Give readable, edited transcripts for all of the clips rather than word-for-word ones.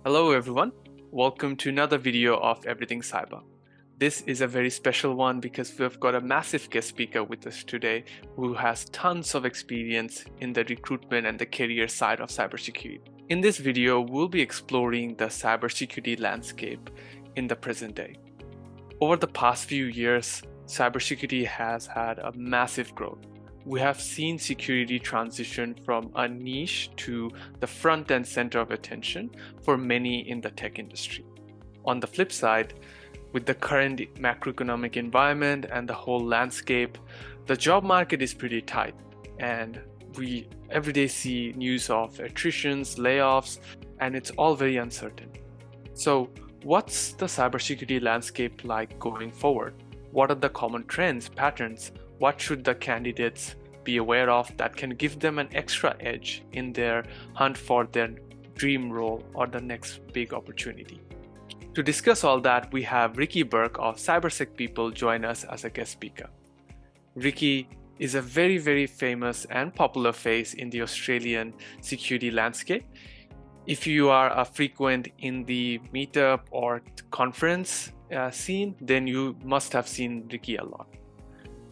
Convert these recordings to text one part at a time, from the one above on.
Hello everyone, welcome to another video of Everything Cyber. This is a very special one because we've got a massive guest speaker with us today who has tons of experience in the recruitment and the career side of cybersecurity. In this video, we'll be exploring the cybersecurity landscape in the present day. Over the past few years, cybersecurity has had a massive growth. We have seen security transition from a niche to the front and center of attention for many in the tech industry. On the flip side, with the current macroeconomic environment and the whole landscape, the job market is pretty tight, and we every day see news of attritions, layoffs, and it's all very uncertain. So, what's the cybersecurity landscape like going forward? What are the common trends, patterns? What should the candidates be aware of that can give them an extra edge in their hunt for their dream role or the next big opportunity? To discuss all that, we have Ricki Burke of Cybersec People join us as a guest speaker. Ricki is a very, very famous and popular face in the Australian security landscape. If you are a frequent in the meetup or conference scene, then you must have seen Ricki a lot.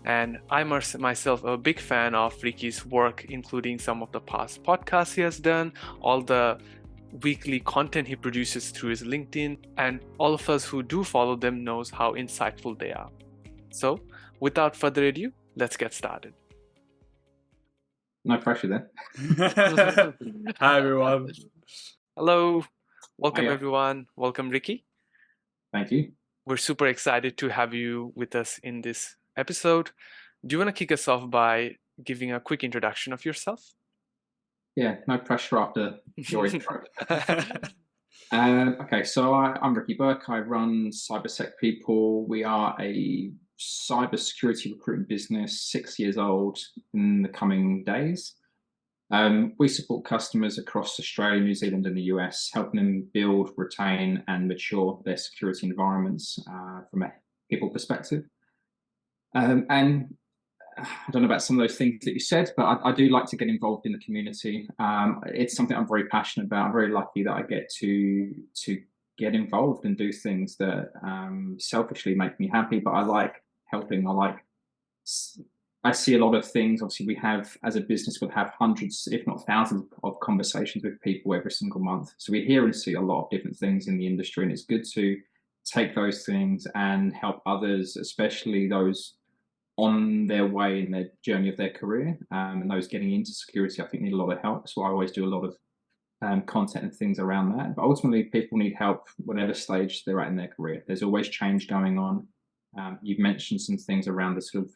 And I'm myself a big fan of Ricki's work, including some of the past podcasts he has done, all the weekly content he produces through his LinkedIn, and all of us who do follow them knows how insightful they are. So without further ado, let's get started. No pressure there. Hi everyone. Hello, welcome Hiya. everyone. Welcome Ricki. Thank you. We're super excited to have you with us in this episode. Do you want to kick us off by giving a quick introduction of yourself? Yeah, no pressure after your intro. Okay, so I'm Ricki Burke. I run Cybersec People. We are a cybersecurity recruitment business, 6 years old in the coming days. We support customers across Australia, New Zealand, and the US, helping them build, retain, and mature their security environments from a people perspective. And I don't know about some of those things that you said, but I do like to get involved in the community. It's something I'm very passionate about. I'm very lucky that I get to get involved and do things that selfishly make me happy, but I like helping. I see a lot of things. Obviously, we have, as a business, we'll have hundreds, if not thousands, of conversations with people every single month. So we hear and see a lot of different things in the industry, and it's good to take those things and help others, especially those on their way in their journey of their career, and those getting into security, I think, need a lot of help. So I always do a lot of content and things around that. But ultimately, people need help whatever stage they're at in their career. There's always change going on. You've mentioned some things around the sort of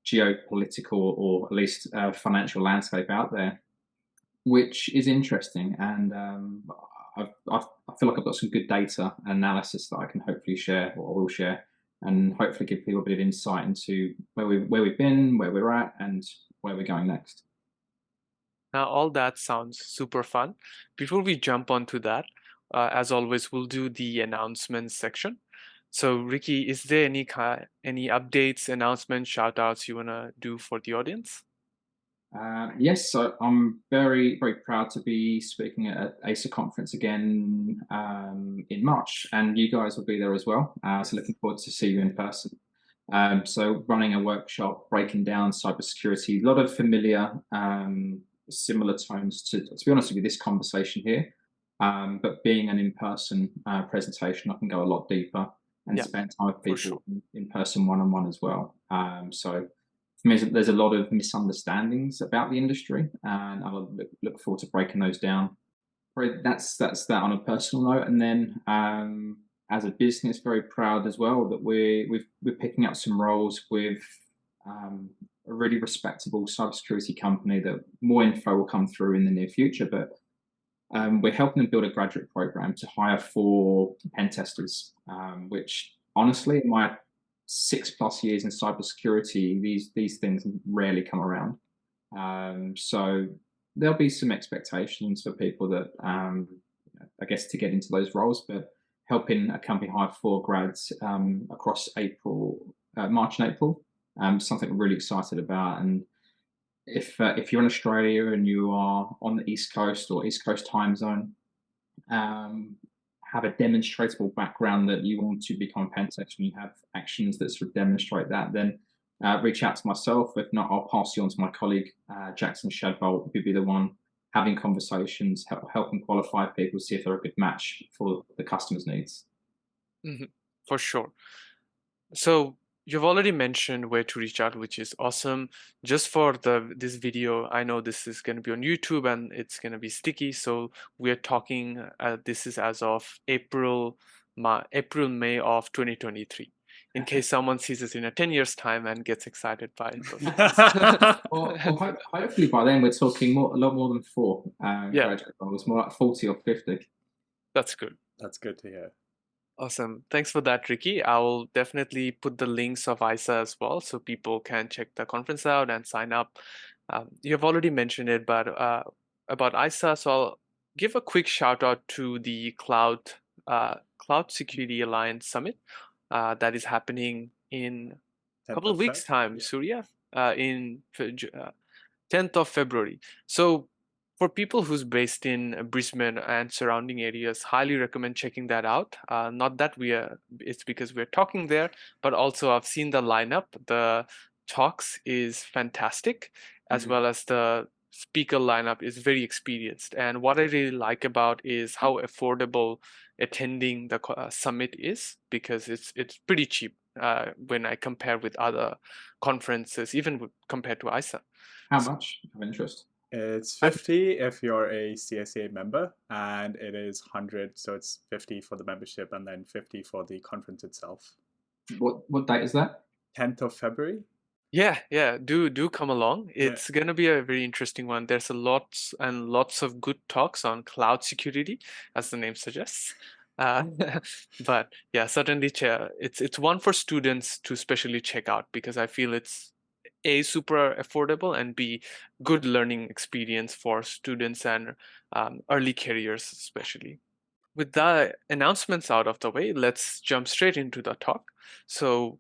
geopolitical or at least financial landscape out there, which is interesting. And I feel like I've got some good data analysis that I can hopefully share, or will share, and hopefully give people a bit of insight into where we've been, where we're at, and where we're going next. Now, all that sounds super fun. Before we jump onto that, as always, we'll do the announcements section. So, Ricki, is there any updates, announcements, shout outs you want to do for the audience? Yes, so I'm very, very proud to be speaking at ASA conference again in March, and you guys will be there as well. So looking forward to see you in person. So running a workshop, breaking down cybersecurity, a lot of familiar, similar tones to be honest with you, this conversation here. But being an in-person presentation, I can go a lot deeper and spend time with people in person, one-on-one as well. So for me, there's a lot of misunderstandings about the industry, and I look forward to breaking those down. That's that on a personal note, and then as a business, very proud as well that we're picking up some roles with a really respectable cybersecurity company. That more info will come through in the near future, but we're helping them build a graduate program to hire 4 pen testers, which honestly, in my 6+ years in cybersecurity, these things rarely come around. So there'll be some expectations for people that, I guess, to get into those roles, but helping a company hire 4 grads across March and April, something I'm really excited about. And if you're in Australia and you are on the East Coast or East Coast time zone, have a demonstratable background that you want to become a pen tester and you have actions that sort of demonstrate that, then reach out to myself. If not, I'll pass you on to my colleague, Jackson Shadbolt, who'll be the one having conversations, helping qualify people, see if they're a good match for the customer's needs. For sure. So you've already mentioned where to reach out, which is awesome. Just for this video, I know this is going to be on YouTube and it's going to be sticky. So we're talking, this is as of April, May of 2023. In case someone sees this in 10 years time and gets excited by those things. Well, hopefully by then we're talking a lot more than 4 graduate roles, more like 40 or 50. That's good. That's good to hear. Awesome. Thanks for that, Ricki. I will definitely put the links of ISA as well so people can check the conference out and sign up. You have already mentioned it, but about ISA, so I'll give a quick shout out to the Cloud Security Alliance Summit that is happening in a couple of weeks' time, Surya, in 10th of February. So for people who's based in Brisbane and surrounding areas, highly recommend checking that out. Not that it's because we're talking there, but also I've seen the lineup. The talks is fantastic, as well as the speaker lineup is very experienced. And what I really like about is how affordable attending the summit is, because it's pretty cheap when I compare with other conferences, even compared to ISA. How much of interest? It's 50 if you're a CSA member, and it is 100, so it's 50 for the membership and then 50 for the conference itself. What date is that? 10th of February. Yeah, do come along. It's gonna be a very interesting one. There's lots and lots of good talks on cloud security, as the name suggests. But yeah, certainly it's one for students to especially check out, because I feel it's A, super affordable, and B, good learning experience for students and early careers especially. With the announcements out of the way, let's jump straight into the talk. So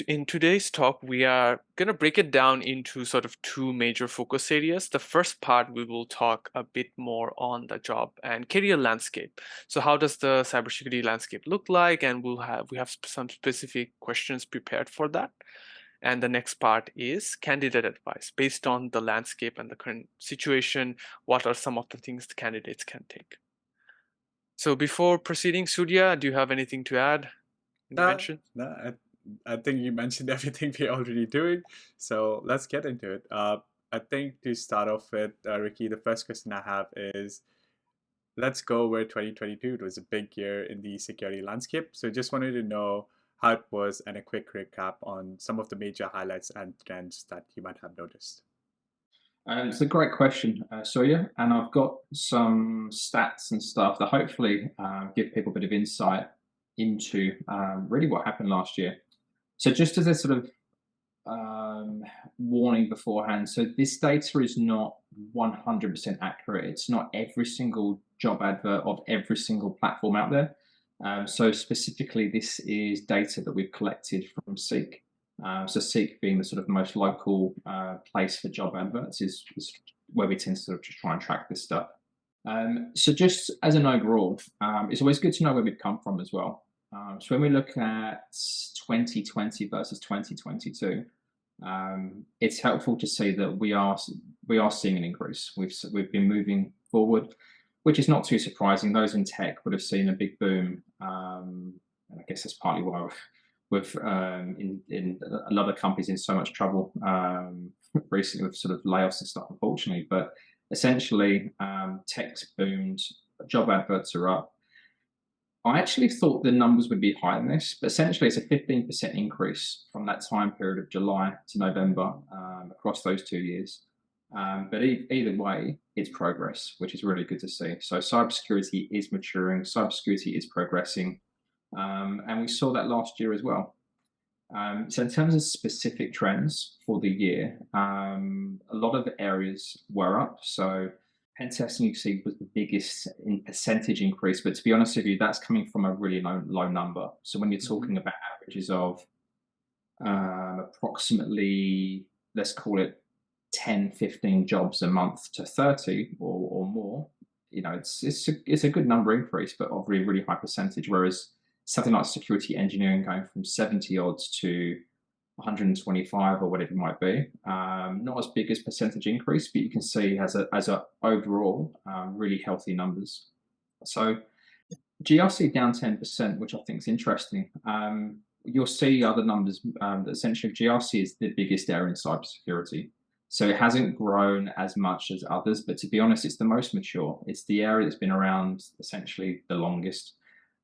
in today's talk, we are going to break it down into sort of 2 major focus areas. The first part, we will talk a bit more on the job and career landscape. So how does the cybersecurity landscape look like? And we have some specific questions prepared for that. And the next part is candidate advice. Based on the landscape and the current situation, what are some of the things the candidates can take? So before proceeding, Surya, do you have anything to add? No, I think you mentioned everything we're already doing, so let's get into it. I think to start off with, Ricki, the first question I have is, let's go where 2022 was a big year in the security landscape. So just wanted to know how it was and a quick recap on some of the major highlights and trends that you might have noticed. It's a great question, Surya, and I've got some stats and stuff that hopefully give people a bit of insight into really what happened last year. So just as a sort of warning beforehand, so this data is not 100% accurate. It's not every single job advert of every single platform out there. So specifically, this is data that we've collected from Seek. So Seek, being the sort of most local place for job adverts, is where we tend to sort of just try and track this stuff. So just as an overall, it's always good to know where we've come from as well. So when we look at 2020 versus 2022, it's helpful to see that we are seeing an increase. We've been moving forward, which is not too surprising. Those in tech would have seen a big boom, and I guess that's partly why we've in a lot of companies in so much trouble recently with sort of layoffs and stuff, unfortunately. But essentially, tech's boomed, job adverts are up. I actually thought the numbers would be higher than this, but essentially it's a 15% increase from that time period of July to November across those 2 years. But either way, it's progress, which is really good to see. So cybersecurity is maturing, cybersecurity is progressing, and we saw that last year as well. So in terms of specific trends for the year, a lot of areas were up. So pen testing, you can see, was the biggest in percentage increase, but to be honest with you, that's coming from a really low number. So when you're talking about averages of approximately, let's call it 10, 15 jobs a month to 30 or more, it's a good number increase, but of really high percentage. Whereas something like security engineering going from 70 odds to 125 or whatever it might be, not as big as percentage increase, but you can see as a overall really healthy numbers. So GRC down 10%, which I think is interesting. You'll see other numbers that essentially GRC is the biggest area in cybersecurity. So it hasn't grown as much as others, but to be honest, it's the most mature. It's the area that's been around essentially the longest.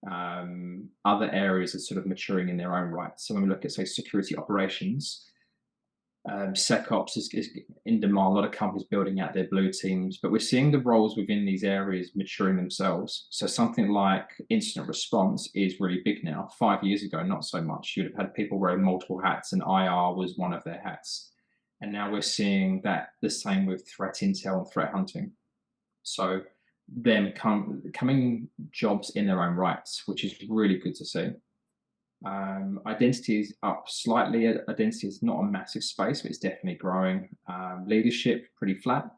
Other areas are sort of maturing in their own right. So when we look at, say, security operations, SecOps is in demand. A lot of companies building out their blue teams, but we're seeing the roles within these areas maturing themselves. So something like incident response is really big now. 5 years ago, not so much. You'd have had people wearing multiple hats, and IR was one of their hats. And now we're seeing that the same with threat intel and threat hunting. So them coming jobs in their own rights, which is really good to see. Identity is up slightly. Identity is not a massive space, but it's definitely growing. Leadership, pretty flat.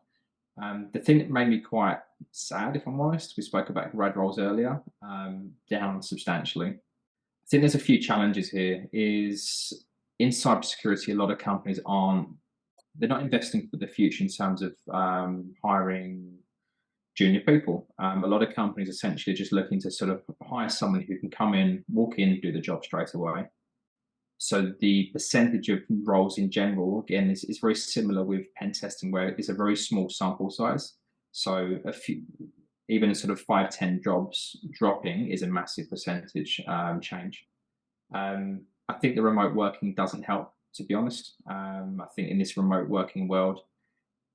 The thing that made me quite sad, if I'm honest, we spoke about grad roles earlier, down substantially. I think there's a few challenges here. Is in cybersecurity, a lot of companies they're not investing for the future in terms of hiring junior people. A lot of companies essentially just looking to sort of hire someone who can come in, walk in, do the job straight away. So the percentage of roles in general, again, is very similar with pen testing, where it's a very small sample size. So a few, even sort of 5, 10 jobs dropping is a massive percentage change. I think the remote working doesn't help, to be honest. I think in this remote working world,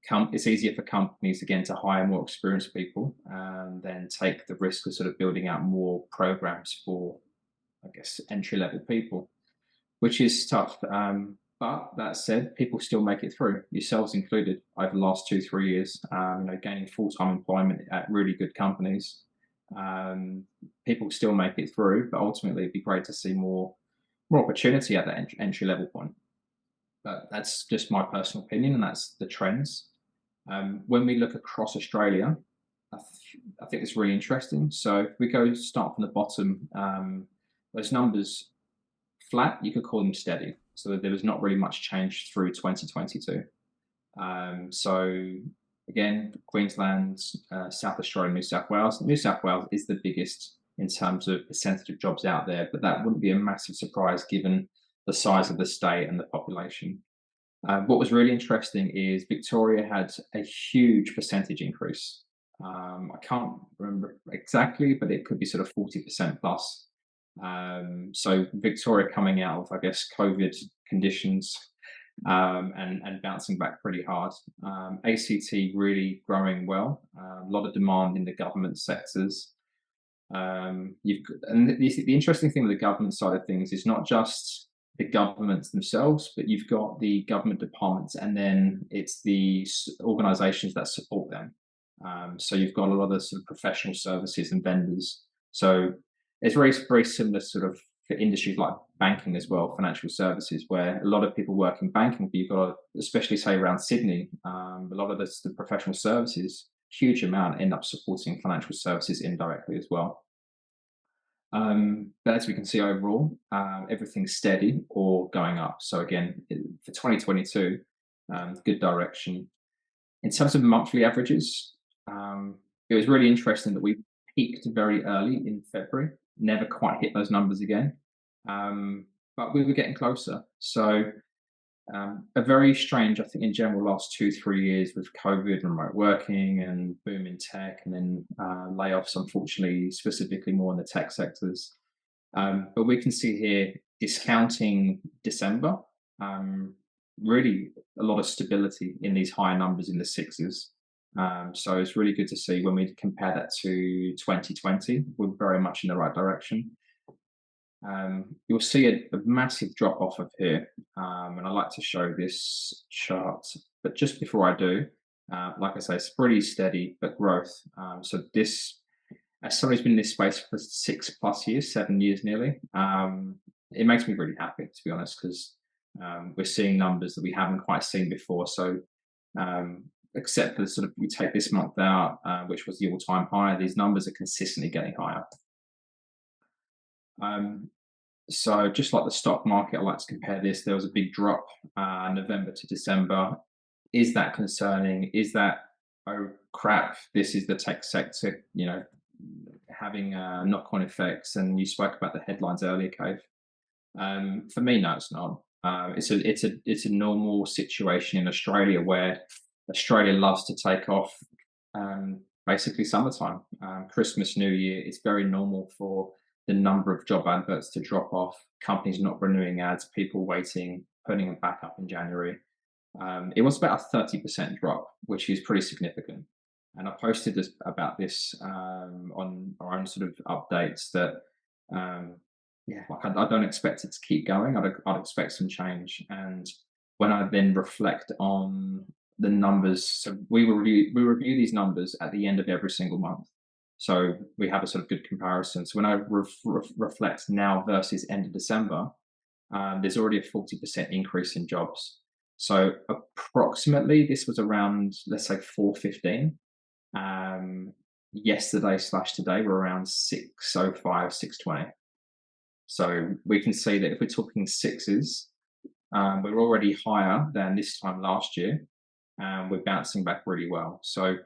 it's easier for companies again to hire more experienced people and then take the risk of sort of building out more programs for, I guess, entry-level people, which is tough. But that said, people still make it through, yourselves included, over the last 2-3 years. Gaining full-time employment at really good companies. People still make it through, but ultimately it'd be great to see more opportunity at that entry-level point. But that's just my personal opinion, and that's the trends. When we look across Australia, I think it's really interesting. So if we start from the bottom, those numbers flat, you could call them steady. So there was not really much change through 2022. So again, Queensland, South Australia, New South Wales. New South Wales is the biggest in terms of percentage of jobs out there, but that wouldn't be a massive surprise given the size of the state and the population. What was really interesting is Victoria had a huge percentage increase. I can't remember exactly, but it could be sort of 40% plus. So Victoria coming out of, I guess, COVID conditions and bouncing back pretty hard. ACT really growing well. A lot of demand in the government sectors. And the interesting thing with the government side of things is not just the governments themselves, but you've got the government departments, and then it's the organizations that support them. So you've got a lot of sort of professional services and vendors. So it's very similar sort of for industries like banking as well, financial services, where a lot of people work in banking, but you've got, especially say around Sydney, a lot of the professional services, huge amount end up supporting financial services indirectly as well. But as we can see overall, everything's steady or going up. So again, for 2022, good direction. In terms of monthly averages, it was really interesting that we peaked very early in February, never quite hit those numbers again, but we were getting closer. So a very strange, I think, in general, last 2-3 years with COVID, remote working, and boom in tech, and then layoffs, unfortunately, specifically more in the tech sectors. But we can see here, discounting December, really a lot of stability in these higher numbers in the sixes. So it's really good to see when we compare that to 2020, we're very much in the right direction. You'll see a massive drop off of here, and I like to show this chart, but just before I do, like I say, it's pretty steady, but growth. So this, as somebody's been in this space for 6+ years, 7 years nearly, it makes me really happy, to be honest, because we're seeing numbers that we haven't quite seen before. So except for sort of, we take this month out, which was the all-time high, these numbers are consistently getting higher. So just like the stock market, I like to compare this. There was a big drop November to December. Is that concerning? Is that, oh crap, this is the tech sector, having knock-on effects? And you spoke about the headlines earlier, Cave. For me, no, it's not. It's a normal situation in Australia, where Australia loves to take off basically summertime, Christmas, New Year. It's very normal for the number of job adverts to drop off, companies not renewing ads, people waiting, putting them back up in January. It was about a 30% drop, which is pretty significant. And I posted about this on our own sort of updates that, I don't expect it to keep going. I'd expect some change. And when I then reflect on the numbers, so we review these numbers at the end of every single month. So we have a sort of good comparison. So when I reflect now versus end of December, there's already a 40% increase in jobs. So approximately this was around, let's say, 415. Yesterday/today we're around 605, 620. So we can see that if we're talking sixes, we're already higher than this time last year, and we're bouncing back really well. So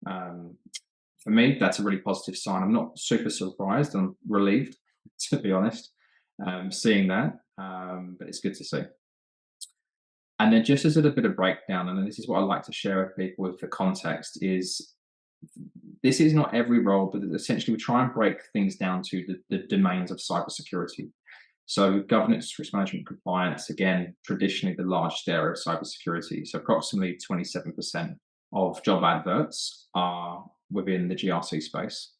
for me, that's a really positive sign. I'm not super surprised. I'm relieved, to be honest, seeing that, but it's good to see. And then just as a bit of breakdown, and this is what I like to share with people with the context, is this is not every role, but essentially we try and break things down to the domains of cybersecurity. So governance, risk management, compliance, again, traditionally the largest area of cybersecurity. So approximately 27% of job adverts are within the GRC space.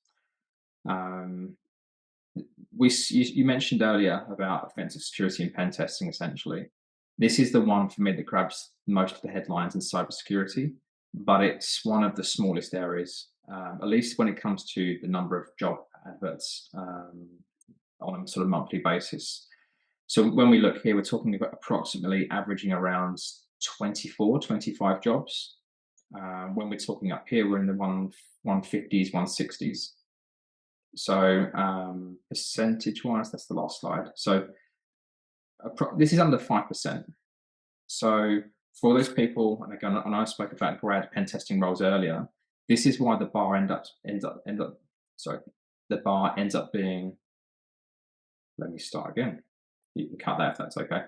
You mentioned earlier about offensive security and pen testing, essentially. This is the one for me that grabs most of the headlines in cybersecurity, but it's one of the smallest areas, at least when it comes to the number of job adverts on a sort of monthly basis. So when we look here, we're talking about approximately averaging around 24, 25 jobs. When we're talking up here, we're in the 150s, 160s. So percentage-wise, that's the last slide. So this is under 5%. So for those people, and again, and I spoke about grad pen testing roles earlier, this is why the bar the bar ends up being, let me start again. You can cut that if that's okay.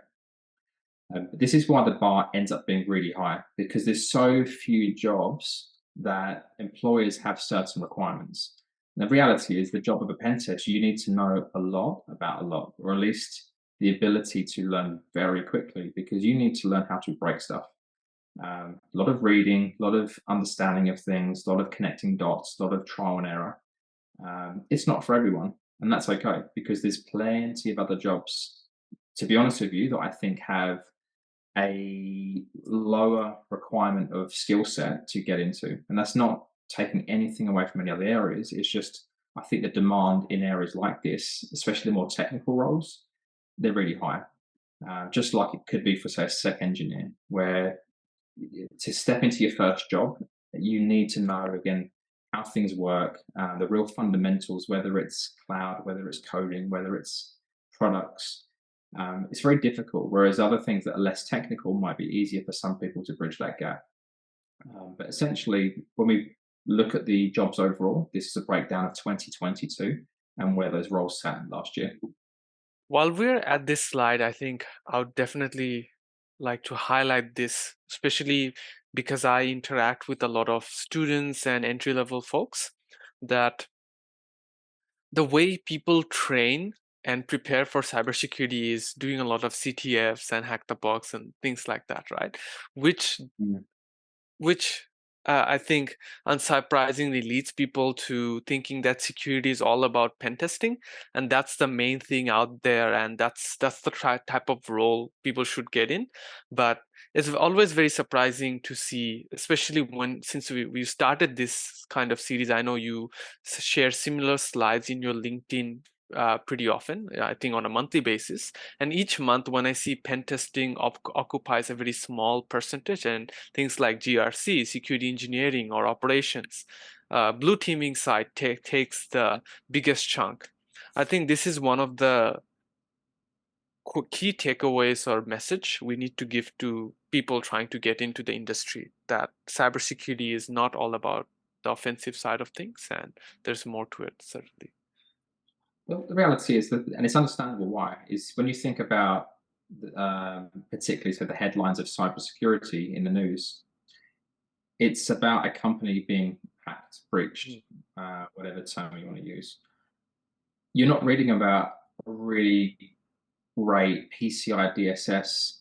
This is why the bar ends up being really high, because there's so few jobs that employers have certain requirements. And the reality is, the job of a pen test, you need to know a lot about a lot, or at least the ability to learn very quickly, because you need to learn how to break stuff. A lot of reading, a lot of understanding of things, a lot of connecting dots, a lot of trial and error. It's not for everyone, and that's okay, because there's plenty of other jobs, to be honest with you, that I think have a lower requirement of skill set to get into. And that's not taking anything away from any other areas. It's just, I think the demand in areas like this, especially the more technical roles, they're really high. Just like it could be for, say, a SEC engineer, where to step into your first job, you need to know, again, how things work, the real fundamentals, whether it's cloud, whether it's coding, whether it's products. It's very difficult, whereas other things that are less technical might be easier for some people to bridge that gap. But essentially, when we look at the jobs overall, this is a breakdown of 2022 and where those roles sat last year. While we're at this slide, I think I would definitely like to highlight this, especially because I interact with a lot of students and entry-level folks, that the way people train and prepare for cybersecurity is doing a lot of CTFs and hack the box and things like that, right? Which I think unsurprisingly leads people to thinking that security is all about pen testing, and that's the main thing out there, and that's the type of role people should get in. But it's always very surprising to see, especially since we started this kind of series. I know you share similar slides in your LinkedIn pretty often, I think on a monthly basis. And each month, when I see pen testing occupies a very small percentage, and things like GRC, security engineering, or operations, blue teaming side takes the biggest chunk. I think this is one of the key takeaways or message we need to give to people trying to get into the industry, that cybersecurity is not all about the offensive side of things, and there's more to it, certainly. Well, the reality is that, and it's understandable why, is when you think about particularly so the headlines of cybersecurity in the news, it's about a company being hacked, breached, whatever term you want to use. You're not reading about a really great PCI DSS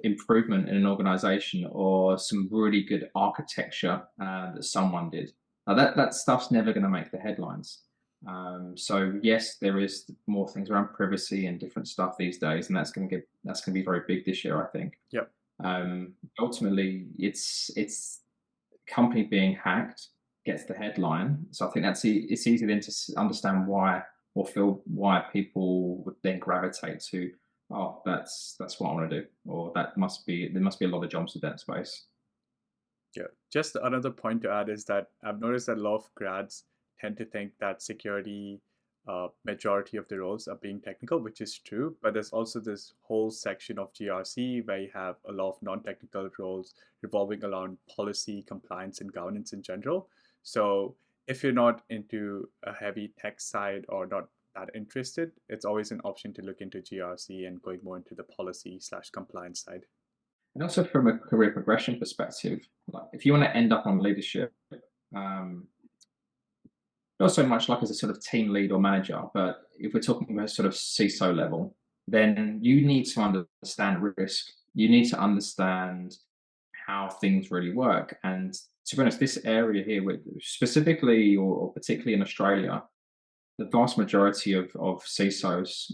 improvement in an organization, or some really good architecture that someone did. Now that stuff's never going to make the headlines. So yes, there is more things around privacy and different stuff these days, and that's going to be very big this year, I think. Yep. Ultimately, it's company being hacked gets the headline. So I think it's easy then to understand why, or feel why people would then gravitate to, oh, that's what I want to do, or there must be a lot of jobs in that space. Yeah, just another point to add is that I've noticed that a lot of grads tend to think that security, majority of the roles are being technical, which is true. But there's also this whole section of GRC where you have a lot of non-technical roles revolving around policy, compliance, and governance in general. So if you're not into a heavy tech side or not that interested, it's always an option to look into GRC and going more into the policy/compliance side. And also from a career progression perspective, like if you want to end up on leadership, not so much like as a sort of team lead or manager, but if we're talking about sort of CISO level, then you need to understand risk. You need to understand how things really work. And to be honest, this area here, specifically or particularly in Australia, the vast majority of CISOs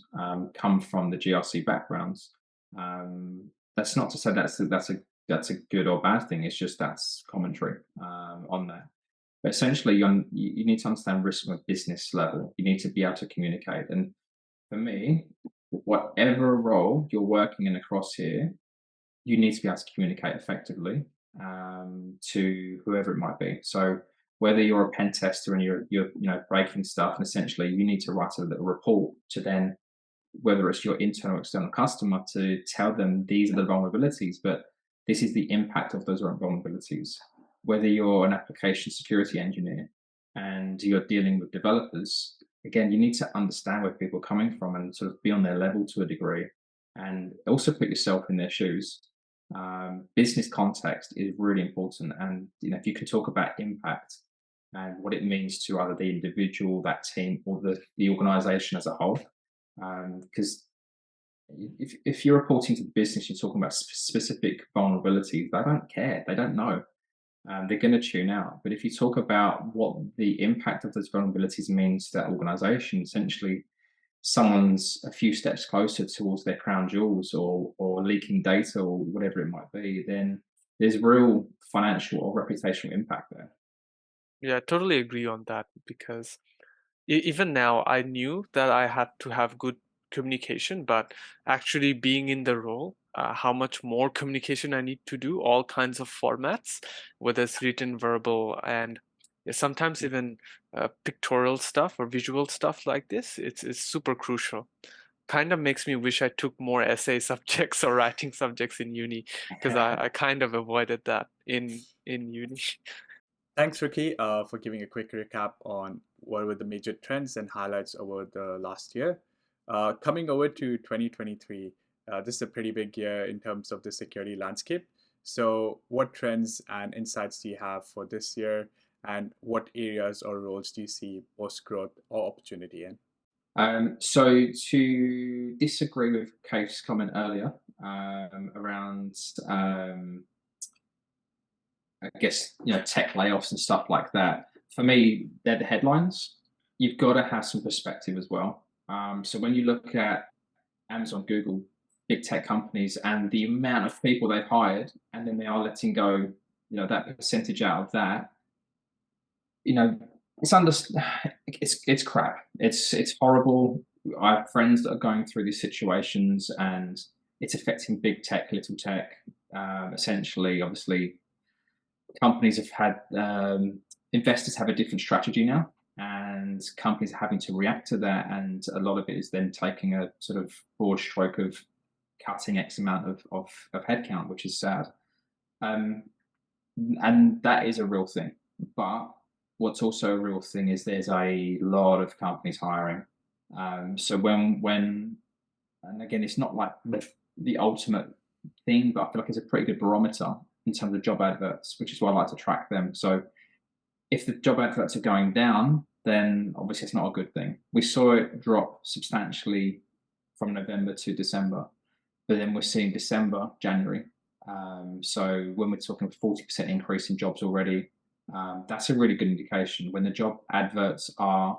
come from the GRC backgrounds. That's not to say that's a good or bad thing. It's just that's commentary on that. But essentially, you need to understand risk on a business level. You need to be able to communicate. And for me, whatever role you're working in across here, you need to be able to communicate effectively to whoever it might be. So whether you're a pen tester and you're breaking stuff, and essentially you need to write a little report to then, whether it's your internal or external customer, to tell them these are the vulnerabilities, but this is the impact of those vulnerabilities. Whether you're an application security engineer and you're dealing with developers, again, you need to understand where people are coming from and sort of be on their level to a degree, and also put yourself in their shoes. Business context is really important, and if you can talk about impact and what it means to either the individual, that team, or the organization as a whole, because if you're reporting to the business, you're talking about specific vulnerabilities, they don't care, they don't know. They're going to tune out. But if you talk about what the impact of those vulnerabilities means to that organization, essentially someone's a few steps closer towards their crown jewels, or leaking data, or whatever it might be, then there's real financial or reputational impact there. Yeah, I totally agree on that, because even now I knew that I had to have good communication, but actually being in the role, how much more communication I need to do, all kinds of formats, whether it's written, verbal, and sometimes even pictorial stuff or visual stuff like this, it's super crucial. Kind of makes me wish I took more essay subjects or writing subjects in uni, because I kind of avoided that in uni. Thanks, Ricki, for giving a quick recap on what were the major trends and highlights over the last year. Coming over to 2023, this is a pretty big year in terms of the security landscape. So what trends and insights do you have for this year, and what areas or roles do you see most growth or opportunity in? So to disagree with Kate's comment earlier around, I guess, tech layoffs and stuff like that. For me, they're the headlines. You've got to have some perspective as well. So when you look at Amazon, Google, big tech companies, and the amount of people they've hired, and then they are letting go, that percentage out of that, it's under it's crap. It's horrible. I have friends that are going through these situations, and it's affecting big tech, little tech. Essentially, obviously, companies have had investors have a different strategy now, and companies are having to react to that. And a lot of it is then taking a sort of broad stroke of cutting X amount of headcount, which is sad. Um, and that is a real thing. But what's also a real thing is there's a lot of companies hiring. So when and again, it's not like the ultimate thing, but I feel like it's a pretty good barometer in terms of job adverts, which is why I like to track them. So if the job adverts are going down, then obviously it's not a good thing. We saw it drop substantially from November to December, but then we're seeing December, January. So when we're talking a 40% increase in jobs already, that's a really good indication. When the job adverts are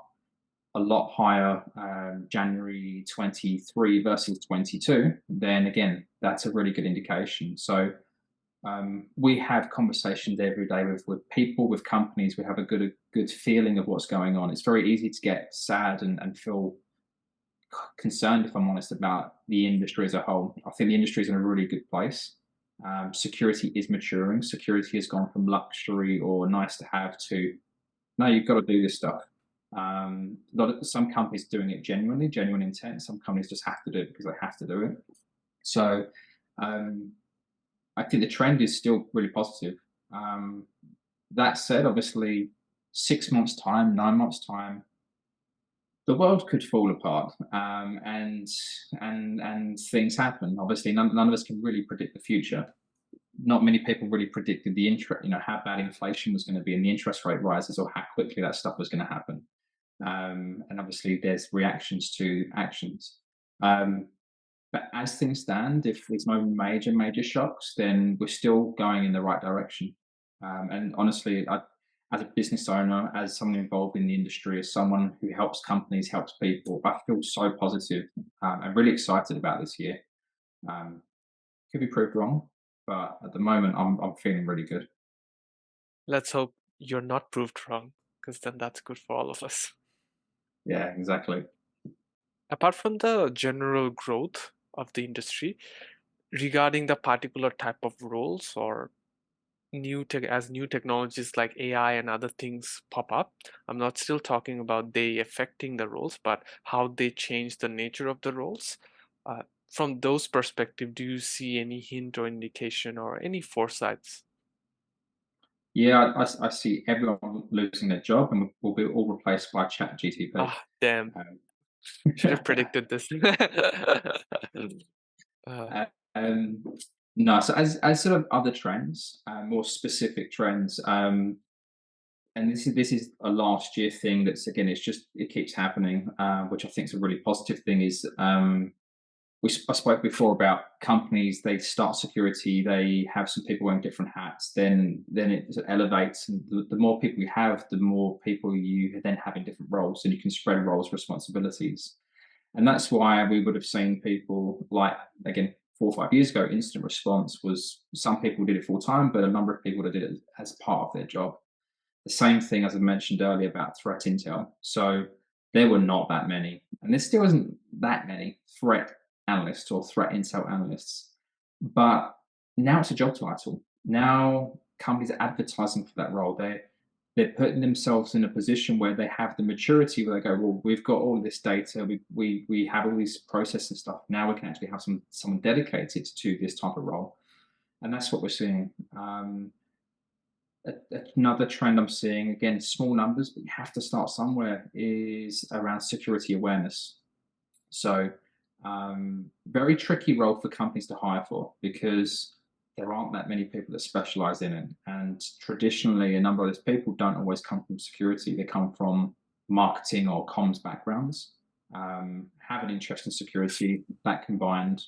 a lot higher, January 23 versus 22, then again, that's a really good indication. So we have conversations every day with people, with companies. We have a good feeling of what's going on. It's very easy to get sad and feel concerned, if I'm honest, about the industry as a whole. I think the industry is in a really good place. Security is maturing. Security has gone from luxury or nice to have to, no, you've got to do this stuff. Some companies doing it genuinely, genuine intent. Some companies just have to do it because they have to do it. So I think the trend is still really positive. That said, obviously, 6 months' time, 9 months' time, the world could fall apart, and things happen. Obviously, none of us can really predict the future. Not many people really predicted the interest, how bad inflation was going to be and the interest rate rises, or how quickly that stuff was going to happen. And obviously, there's reactions to actions. But as things stand, if there's no major shocks, then we're still going in the right direction. And honestly, as a business owner, as someone involved in the industry, as someone who helps companies, helps people, I feel so positive. I'm really excited about this year. Could be proved wrong, but at the moment, I'm feeling really good. Let's hope you're not proved wrong, because then that's good for all of us. Yeah, exactly. Apart from the general growth of the industry, regarding the particular type of roles or new technologies like AI and other things pop up, I'm not still talking about they affecting the roles, but how they change the nature of the roles. From those perspective, do you see any hint or indication or any foresights? Yeah, I see everyone losing their job and will be all replaced by Chat GTP. Ah, damn. Should have predicted this. uh, Um, no, so as sort of other trends, more specific trends, and this is a last year thing. That's again, it keeps happening, which I think is a really positive thing. Is I spoke before about companies. They start security. They have some people wearing different hats. Then it elevates, and the more people you have, the more people you then have in different roles, and you can spread roles, responsibilities. And that's why we would have seen people like, again, 4 or 5 years ago, instant response was, some people did it full time, but a number of people that did it as part of their job. The same thing as I mentioned earlier about threat intel. So there were not that many, and there still isn't that many threat analysts or threat intel analysts. But now it's a job title. Now companies are advertising for that role. They're putting themselves in a position where they have the maturity where they go, well, we've got all this data, we have all these processes and stuff. Now we can actually have someone dedicated to this type of role, and that's what we're seeing. Another trend I'm seeing, again, small numbers, but you have to start somewhere, is around security awareness. So, very tricky role for companies to hire for, because there aren't that many people that specialize in it. And traditionally, a number of those people don't always come from security. They come from marketing or comms backgrounds, have an interest in security. That combined,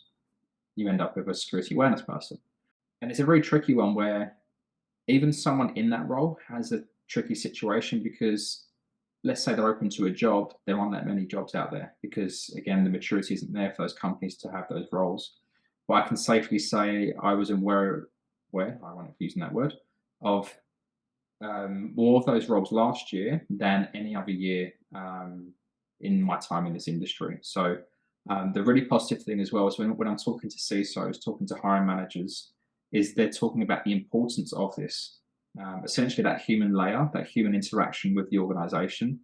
you end up with a security awareness person. And it's a very tricky one where even someone in that role has a tricky situation, because let's say they're open to a job, there aren't that many jobs out there, because again, the maturity isn't there for those companies to have those roles. But I can safely say I was aware, I won't using that word, of more of those roles last year than any other year in my time in this industry. So the really positive thing as well is when I'm talking to CISOs, talking to hiring managers, is they're talking about the importance of this. Essentially, that human layer, that human interaction with the organization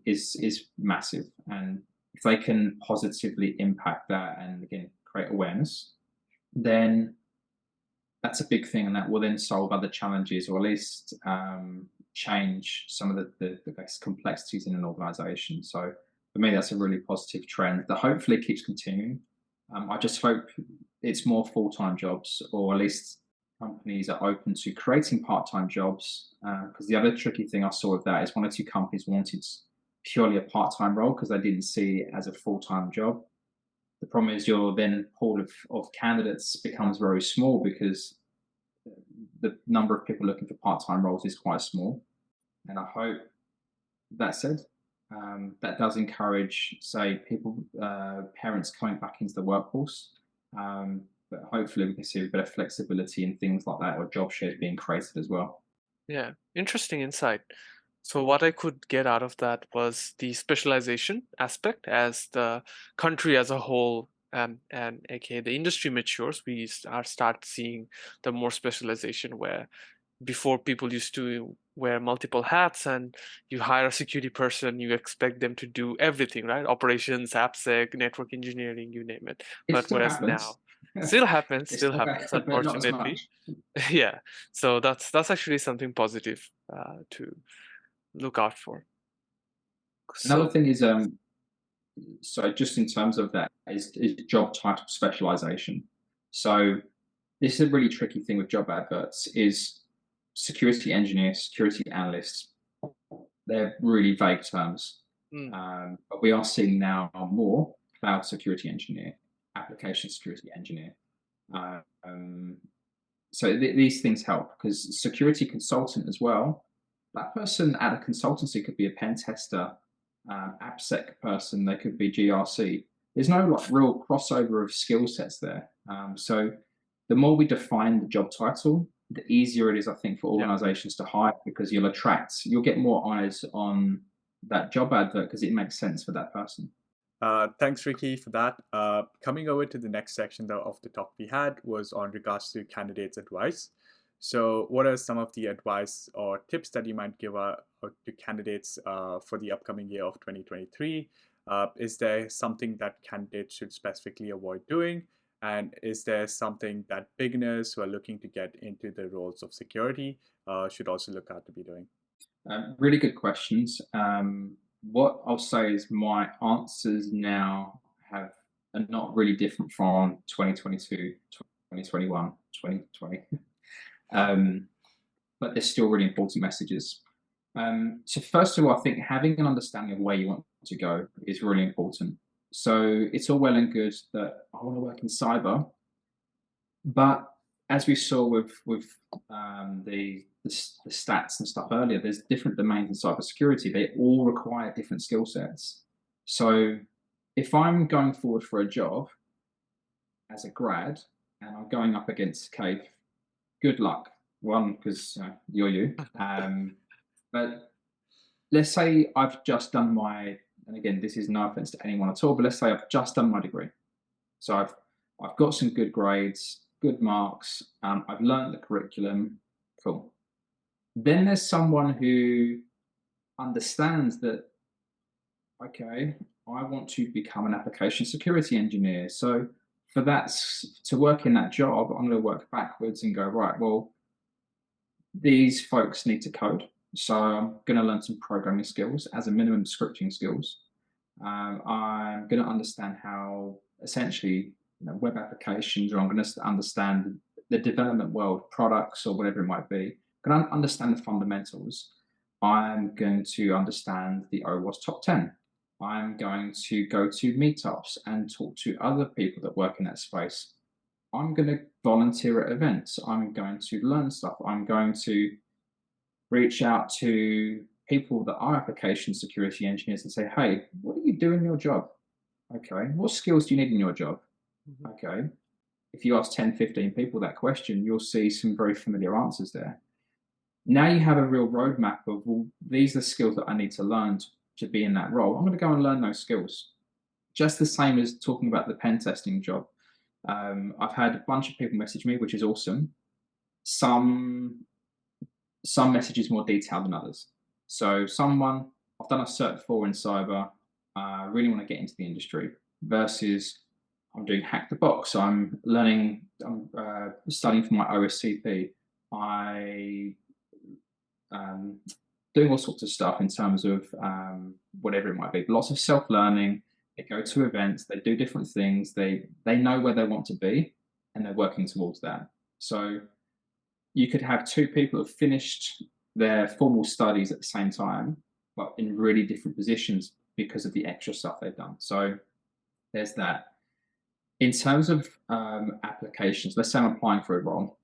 is massive. And if they can positively impact that and again create awareness, then that's a big thing, and that will then solve other challenges, or at least change some of the best complexities in an organization. So for me, that's a really positive trend that hopefully keeps continuing. I just hope it's more full-time jobs, or at least companies are open to creating part-time jobs. Because the other tricky thing I saw with that is one or two companies wanted purely a part-time role because they didn't see it as a full-time job. The problem is your then pool of candidates becomes very small because the number of people looking for part-time roles is quite small. And I hope that said, that does encourage, say, people, parents coming back into the workforce. But hopefully we can see a bit of flexibility in things like that, or job shares being created as well. Yeah, interesting insight. So what I could get out of that was the specialization aspect. As the country as a whole and aka the industry matures, we start seeing the more specialization, where before people used to wear multiple hats, and you hire a security person, you expect them to do everything, right? Operations, AppSec, network engineering, you name it. It But still whereas happens. now, still happens, It's still still happens, but not as unfortunately. much. Yeah. So that's actually something positive to look out for. Another So thing is, so just in terms of that, is job title specialization. So this is a really tricky thing with job adverts is security engineer, security analyst. They're really vague terms. But we are seeing now more cloud security engineer, application security engineer. So these things help, because security consultant as well, that person at a consultancy could be a pen tester, AppSec person, they could be GRC. There's no like real crossover of skill sets there. So the more we define the job title, the easier it is, I think, for organizations to hire, because you'll get more eyes on that job advert because it makes sense for that person. Thanks, Ricki, for that. Coming over to the next section though, of the talk we had was on regards to candidates' advice. So what are some of the advice or tips that you might give to candidates for the upcoming year of 2023? Is there something that candidates should specifically avoid doing? And is there something that beginners who are looking to get into the roles of security should also look out to be doing? Really good questions. What I'll say is my answers now are not really different from 2022, 2021, 2020. But they're still really important messages. So first of all, I think having an understanding of where you want to go is really important. So it's all well and good that I want to work in cyber, but as we saw with the stats and stuff earlier, there's different domains in cybersecurity. They all require different skill sets. So if I'm going forward for a job as a grad and I'm going up against Cave, good luck. One, because you're you. But let's say I've just done and again, this is no offense to anyone at all, but let's say I've just done my degree. So I've got some good grades, good marks, I've learned the curriculum, cool. Then there's someone who understands that, okay, I want to become an application security engineer. So for that, to work in that job, I'm going to work backwards and go, right, well, these folks need to code. So I'm going to learn some programming skills, as a minimum scripting skills. I'm going to understand how essentially web applications, or I'm going to understand the development world, products or whatever it might be. I'm going to understand the fundamentals. I'm going to understand the OWASP top 10. I'm going to go to meetups and talk to other people that work in that space. I'm going to volunteer at events. I'm going to learn stuff. I'm going to reach out to people that are application security engineers and say, hey, what do you do in your job? Okay, what skills do you need in your job? Okay, if you ask 10, 15 people that question, you'll see some very familiar answers there. Now you have a real roadmap of, well, these are the skills that I need to learn to be in that role. I'm going to go and learn those skills. Just the same as talking about the pen testing job. I've had a bunch of people message me, which is awesome. Some messages more detailed than others. So someone, I've done a cert for in cyber, I really want to get into the industry, versus I'm doing hack the box. I'm learning, I'm studying for my OSCP. I doing all sorts of stuff in terms of whatever it might be. Lots of self-learning. They go to events. They do different things. They know where they want to be, and they're working towards that. So you could have two people who have finished their formal studies at the same time, but in really different positions because of the extra stuff they've done. So there's that. In terms of applications, let's say I'm applying for a role.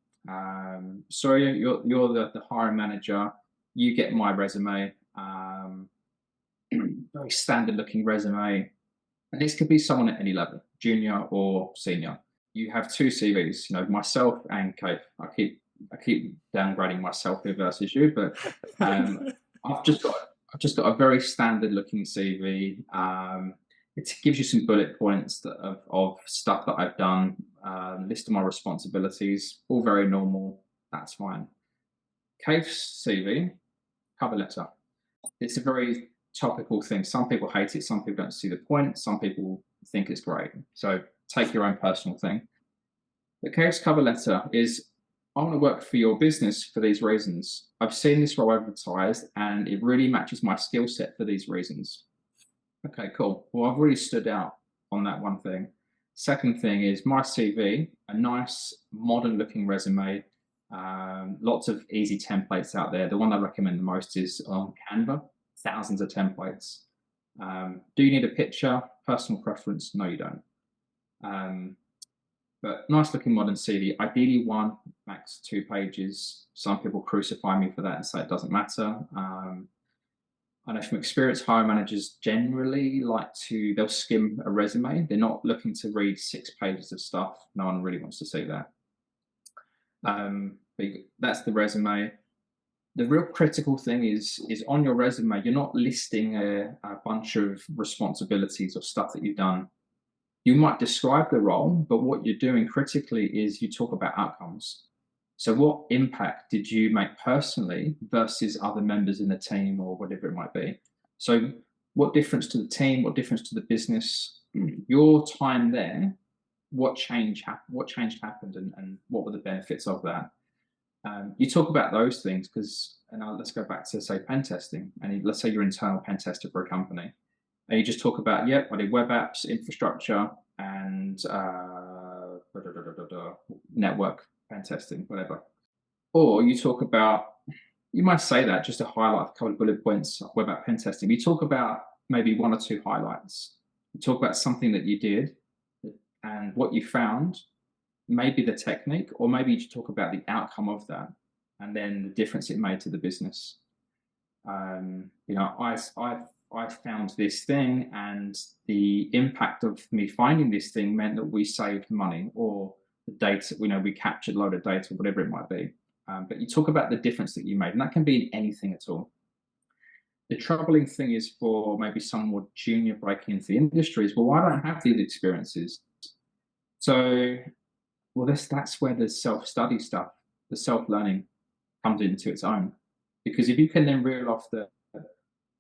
Sorry, you're the hiring manager. You get my resume, very standard looking resume. And this could be someone at any level, junior or senior. You have two CVs, myself and Kate. I keep downgrading myself here versus you, but I've just got a very standard looking CV. It gives you some bullet points of stuff that I've done, list of my responsibilities, all very normal. That's fine. Kate's CV, cover letter. It's a very topical thing. Some people hate it. Some people don't see the point. Some people think it's great. So take your own personal thing. The Kate's cover letter is, I want to work for your business for these reasons. I've seen this role advertised and it really matches my skill set for these reasons. Okay, cool. Well, I've really stood out on that one thing. Second thing is my CV, a nice modern looking resume, lots of easy templates out there. The one I recommend the most is on Canva, thousands of templates. Do you need a picture? Personal preference? No, you don't. But nice looking modern CV, ideally 1, max 2 pages. Some people crucify me for that and say it doesn't matter. I know from experience, hiring managers generally they'll skim a resume. They're not looking to read 6 pages of stuff. No one really wants to see that. But that's the resume. The real critical thing is on your resume, you're not listing a bunch of responsibilities or stuff that you've done. You might describe the role, but what you're doing critically is you talk about outcomes. So what impact did you make personally versus other members in the team or whatever it might be? So what difference to the team, what difference to the business, your time there, what change happened and what were the benefits of that? You talk about those things because, and let's go back to say pen testing, and let's say you're an internal pen tester for a company, and you just talk about, yep, I did web apps, infrastructure, and network pen testing, whatever. Or you talk about, you might say that just to highlight a couple of bullet points of web app pen testing. You talk about maybe 1 or 2 highlights. You talk about something that you did and what you found, maybe the technique, or maybe you talk about the outcome of that and then the difference it made to the business. I found this thing and the impact of me finding this thing meant that we saved money, or the data, we captured a load of data, whatever it might be. But you talk about the difference that you made, and that can be in anything at all. The troubling thing is for maybe someone more junior breaking into the industry is, well, I don't have these experiences. So, well, that's where the self-study stuff, the self-learning comes into its own. Because if you can then reel off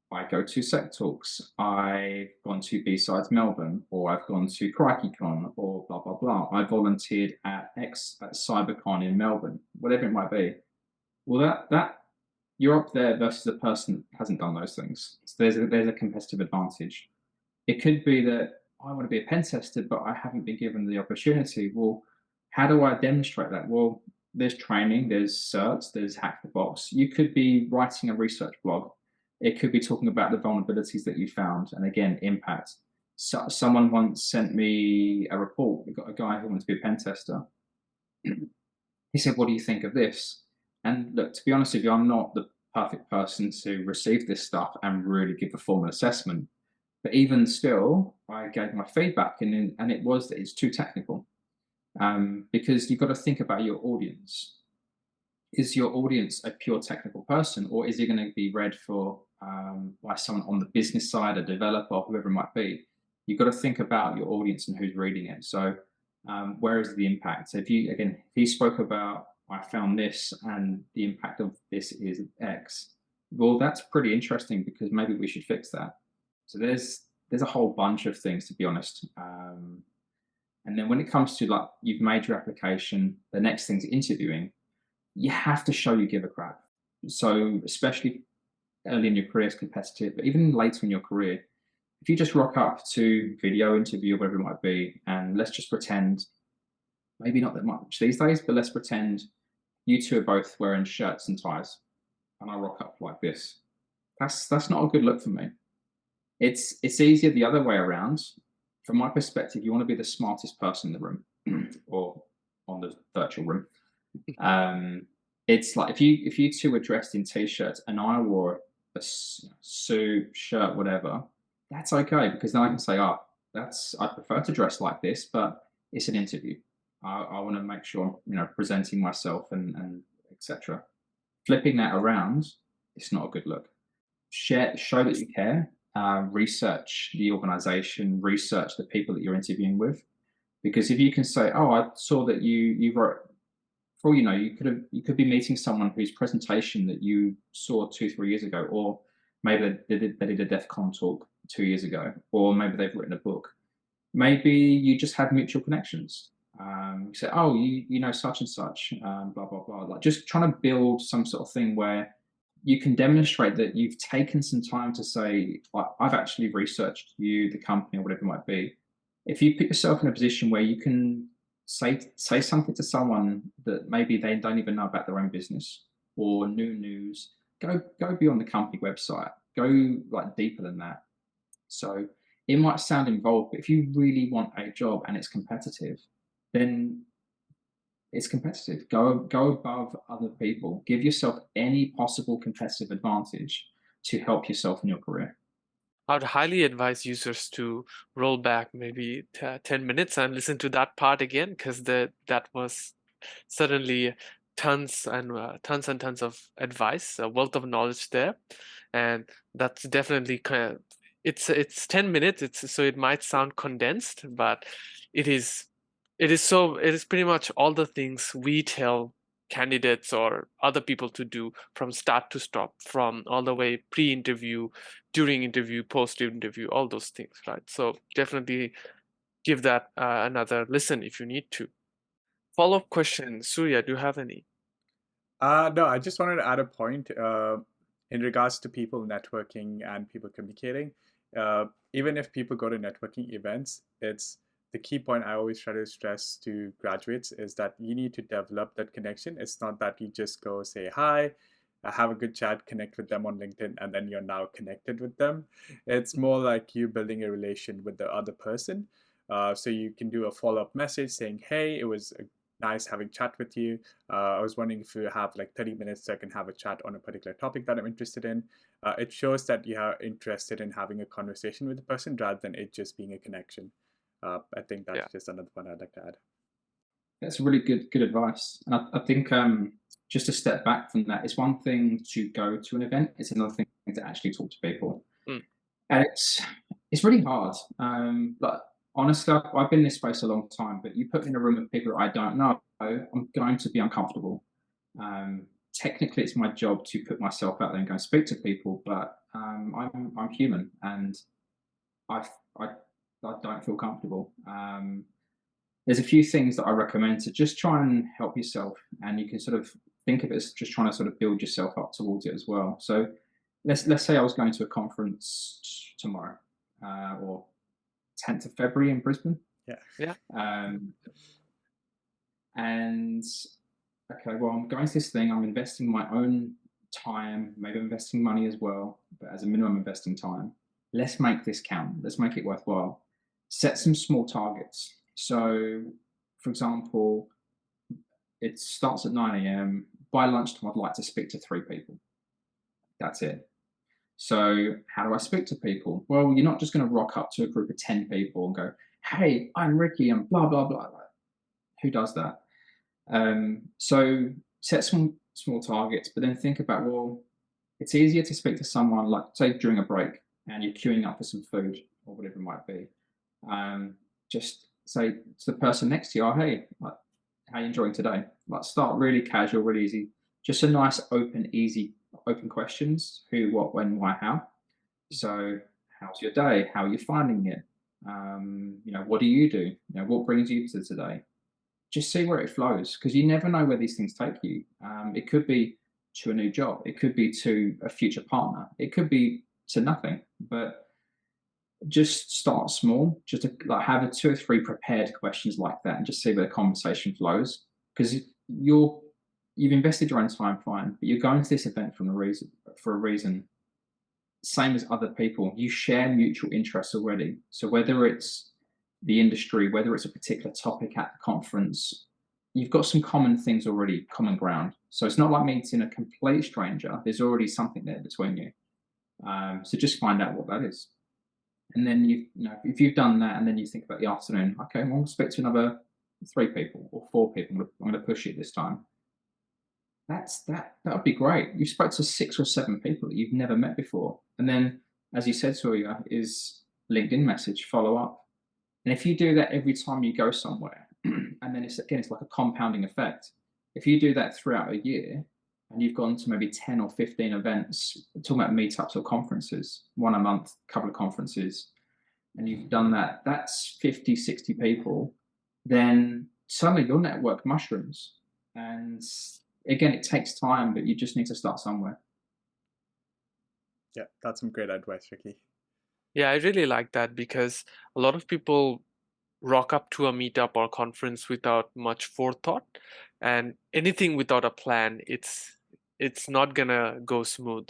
I go to Sec Talks, I've gone to B-Sides Melbourne, or I've gone to CrikeyCon, or blah, blah, blah. I volunteered at CyberCon in Melbourne, whatever it might be. Well, that you're up there versus the person that hasn't done those things. So there's a competitive advantage. It could be that I want to be a pen tester, but I haven't been given the opportunity. Well, how do I demonstrate that? Well, there's training, there's certs, there's Hack the Box. You could be writing a research blog. It could be talking about the vulnerabilities that you found, and again, impact. So, someone once sent me a report. We got a guy who wanted to be a pen tester. He said, "What do you think of this?" And look, to be honest with you, I'm not the perfect person to receive this stuff and really give a formal assessment. But even still, I gave my feedback, and it was that it's too technical, because you've got to think about your audience. is your audience a pure technical person, or is it going to be read for by someone on the business side, a developer, whoever it might be? You've got to think about your audience and who's reading it. So where is the impact? So if you spoke about, I found this and the impact of this is X, well, that's pretty interesting, because maybe we should fix that. So there's a whole bunch of things, to be honest. And then when it comes to, like, you've made your application, the next thing's interviewing. You have to show you give a crap. So especially early in your career, it's competitive, but even later in your career, if you just rock up to video interview or whatever it might be, and let's just pretend, maybe not that much these days, but let's pretend you two are both wearing shirts and ties, and I rock up like this. That's not a good look for me. It's easier the other way around. From my perspective, you want to be the smartest person in the room or on the virtual room. It's like if you two were dressed in t-shirts and I wore a suit, shirt, whatever, that's okay, because then I can say, oh, I prefer to dress like this, but it's an interview. I want to make sure I'm presenting myself and etc. Flipping that around, it's not a good look. Show that you care. Research the organization, research the people that you're interviewing with, because if you can say, oh, I saw that you wrote, for all you know, you could be meeting someone whose presentation that you saw 2-3 years ago, or maybe they did a DEF CON talk 2 years ago, or maybe they've written a book. Maybe you just have mutual connections. You say, oh, you know such and such, blah blah blah. Like, just trying to build some sort of thing where you can demonstrate that you've taken some time to say, I've actually researched you, the company, or whatever it might be. If you put yourself in a position where you can say something to someone that maybe they don't even know about their own business or new news, go beyond the company website, go like deeper than that. So it might sound involved, but if you really want a job and it's competitive, then it's competitive. Go above other people. Give yourself any possible competitive advantage to help yourself in your career. I would highly advise users to roll back maybe 10 minutes and listen to that part again, because that was certainly tons and tons of advice, a wealth of knowledge there, and that's definitely kind of, it's 10 minutes. So it might sound condensed, but it is pretty much all the things we tell candidates or other people to do from start to stop, from all the way pre-interview, during interview, post-interview, all those things, right? So definitely give that another listen if you need to. Follow-up question, Surya, do you have any? No, I just wanted to add a point in regards to people networking and people communicating. Even if people go to networking events, it's the key point I always try to stress to graduates is that you need to develop that connection. It's not that you just go say hi, have a good chat, connect with them on LinkedIn, and then you're now connected with them. It's more like you building a relation with the other person. So you can do a follow-up message saying, hey, it was nice having chat with you. I was wondering if you have like 30 minutes so I can have a chat on a particular topic that I'm interested in. It shows that you are interested in having a conversation with the person rather than it just being a connection. I think that's just another one I'd like to add. That's really good advice. And I think just to step back from that, it's one thing to go to an event, it's another thing to actually talk to people. And it's really hard. But honestly, I've been in this space a long time, but you put me in a room of people that I don't know, I'm going to be uncomfortable. Technically, it's my job to put myself out there and go and speak to people, but I'm human, and I don't feel comfortable. There's a few things that I recommend to just try and help yourself, and you can sort of think of it as just trying to sort of build yourself up towards it as well. So let's say I was going to a conference tomorrow, or 10th of February in Brisbane. Yeah. And okay, well, I'm going to this thing. I'm investing my own time, maybe I'm investing money as well, but as a minimum, I'm investing time. Let's make this count. Let's make it worthwhile. Set some small targets. So, for example, it starts at 9 a.m. By lunchtime, I'd like to speak to 3 people. That's it. So how do I speak to people? Well, you're not just going to rock up to a group of 10 people and go, hey, I'm Ricki and blah, blah, blah. Who does that? So set some small targets, but then think about, well, it's easier to speak to someone, like say during a break and you're queuing up for some food or whatever it might be. Just say to the person next to you, oh, hey, like, how are you enjoying today? Like start really casual, really easy. Just a nice, open, easy, open questions. Who, what, when, why, how. So how's your day? How are you finding it? What do you do? What brings you to today? Just see where it flows, because you never know where these things take you. It could be to a new job. It could be to a future partner. It could be to nothing, but just start small, just to like have a 2 or 3 prepared questions like that and just see where the conversation flows, because you've invested your own time, fine, but you're going to this event for a reason. Same as other people, you share mutual interests already. So whether it's the industry, whether it's a particular topic at the conference, you've got some common things already, common ground. So it's not like meeting a complete stranger. There's already something there between you. So just find out what that is. And then if you've done that and then you think about the afternoon, okay, well, I'll speak to another 3 people or 4 people. I'm going to push it this time. That would be great. You spoke to 6 or 7 people that you've never met before. And then, as you said, Surya, is LinkedIn message, follow up. And if you do that every time you go somewhere, and then it's like a compounding effect. If you do that throughout a year, and you've gone to maybe 10 or 15 events, talking about meetups or conferences, 1 a month, couple of conferences, and you've done that, that's 50, 60 people, then suddenly your network mushrooms. And again, it takes time, but you just need to start somewhere. Yeah, that's some great advice, Ricki. Yeah, I really like that, because a lot of people rock up to a meetup or conference without much forethought, and anything without a plan, it's not gonna go smooth.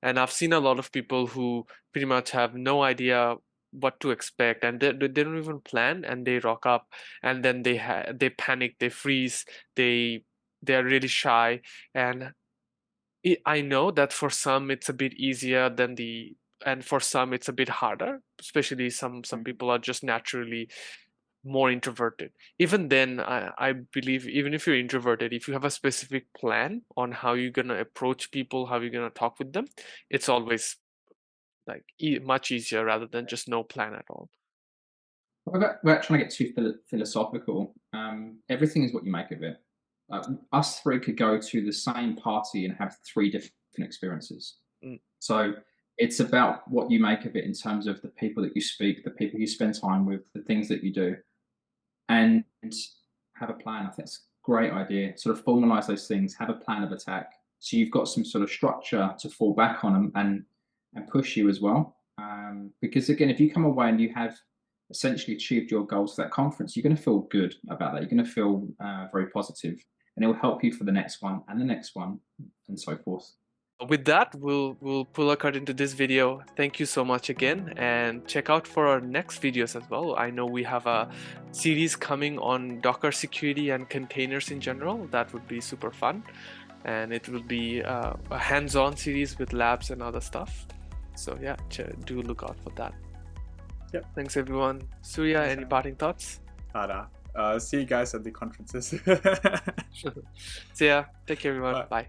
And I've seen a lot of people who pretty much have no idea what to expect, and they don't even plan, and they rock up, and then they panic, they freeze, they're really shy. And I know that for some it's a bit easier than and for some it's a bit harder, especially some people are just naturally more introverted. Even then, I believe even if you're introverted, if you have a specific plan on how you're gonna approach people, how you're gonna talk with them, it's always like much easier rather than just no plan at all. Without trying to get too philosophical, everything is what you make of it. Us 3 could go to the same party and have 3 different experiences. So it's about what you make of it in terms of the people that you speak, the people you spend time with, the things that you do, and have a plan. I think that's a great idea. Sort of formalize those things, have a plan of attack, so you've got some sort of structure to fall back on and push you as well. Because again, if you come away and you have essentially achieved your goals for that conference, you're going to feel good about that. You're going to feel very positive, and it will help you for the next one and the next one and so forth. With that, we'll pull a curtain to this video. Thank you so much again, and check out for our next videos as well. I know we have a series coming on Docker security and containers in general. That would be super fun, and it will be a hands-on series with labs and other stuff. So yeah, do look out for that. Yep. Thanks everyone. Surya, any parting thoughts? See you guys at the conferences. See ya. Take care everyone. Bye. Bye.